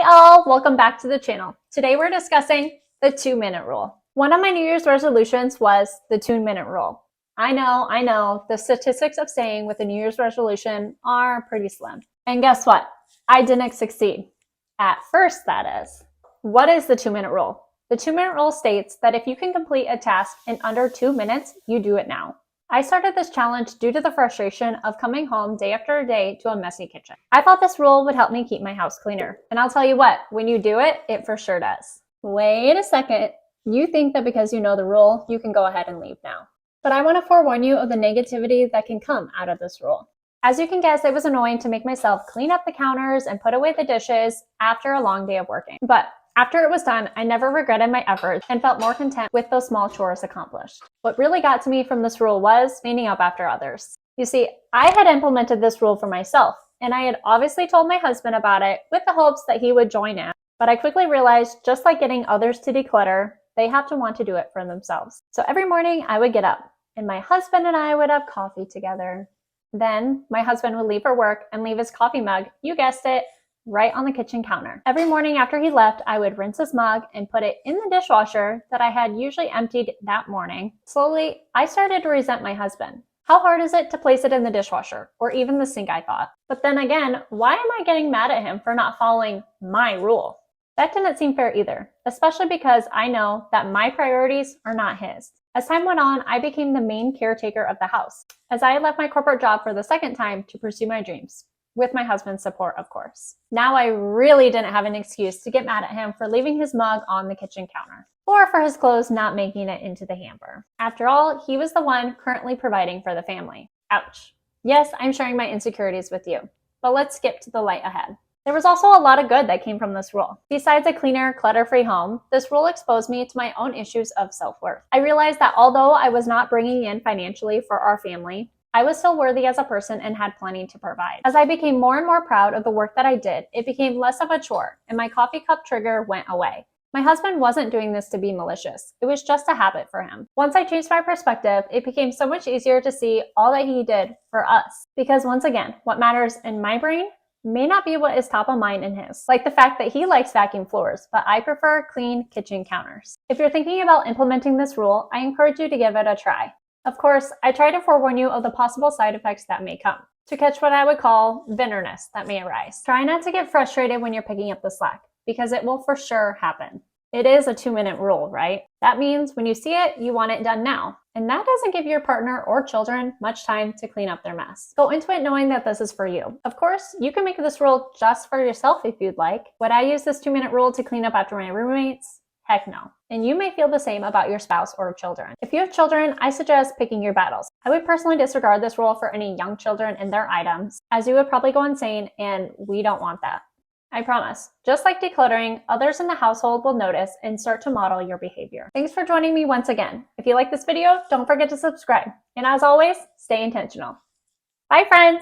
all, welcome back to the channel. Today we're discussing the 2-minute rule. One of my New Year's resolutions was the 2-minute rule. I know, the statistics of staying with a New Year's resolution are pretty slim. And guess what? I didn't succeed. At first, that is. What is the 2-minute rule? The 2-minute rule states that if you can complete a task in under 2 minutes, you do it now. I started this challenge due to the frustration of coming home day after day to a messy kitchen. I thought this rule would help me keep my house cleaner. And I'll tell you what, when you do it, it for sure does. Wait a second. You think that because you know the rule, you can go ahead and leave now. But I want to forewarn you of the negativity that can come out of this rule. As you can guess, it was annoying to make myself clean up the counters and put away the dishes after a long day of working. But after it was done, I never regretted my efforts and felt more content with those small chores accomplished. What really got to me from this rule was cleaning up after others. You see, I had implemented this rule for myself, and I had obviously told my husband about it with the hopes that he would join in. But I quickly realized, just like getting others to declutter, they have to want to do it for themselves. So every morning I would get up, and my husband and I would have coffee together. Then my husband would leave for work and leave his coffee mug, you guessed it, right on the kitchen counter. Every morning after he left, I would rinse his mug and put it in the dishwasher that I had usually emptied that morning. Slowly, I started to resent my husband. How hard is it to place it in the dishwasher or even the sink, I thought. But then again, why am I getting mad at him for not following my rule? That didn't seem fair either, especially because I know that my priorities are not his. As time went on, I became the main caretaker of the house, as I left my corporate job for the second time to pursue my dreams. With my husband's support, of course. Now I really didn't have an excuse to get mad at him for leaving his mug on the kitchen counter, or for his clothes not making it into the hamper. After all, he was the one currently providing for the family. Ouch. Yes, I'm sharing my insecurities with you, but let's skip to the light ahead. There was also a lot of good that came from this rule. Besides a cleaner, clutter-free home, this rule exposed me to my own issues of self-worth. I realized that although I was not bringing in financially for our family, I was still worthy as a person and had plenty to provide. As I became more and more proud of the work that I did, it became less of a chore, and my coffee cup trigger went away. My husband wasn't doing this to be malicious. It was just a habit for him. Once I changed my perspective, it became so much easier to see all that he did for us. Because once again, what matters in my brain may not be what is top of mind in his. Like the fact that he likes vacuum floors, but I prefer clean kitchen counters. If you're thinking about implementing this rule, I encourage you to give it a try. Of course, I try to forewarn you of the possible side effects that may come, to catch what I would call bitterness that may arise. Try not to get frustrated when you're picking up the slack, because it will for sure happen. It is a 2-minute rule, right? That means when you see it, you want it done now. And that doesn't give your partner or children much time to clean up their mess. Go into it knowing that this is for you. Of course, you can make this rule just for yourself if you'd like. Would I use this 2-minute rule to clean up after my roommates? Heck no. And you may feel the same about your spouse or children. If you have children, I suggest picking your battles. I would personally disregard this rule for any young children and their items, as you would probably go insane, and we don't want that. I promise. Just like decluttering, others in the household will notice and start to model your behavior. Thanks for joining me once again. If you like this video, don't forget to subscribe. And as always, stay intentional. Bye, friends!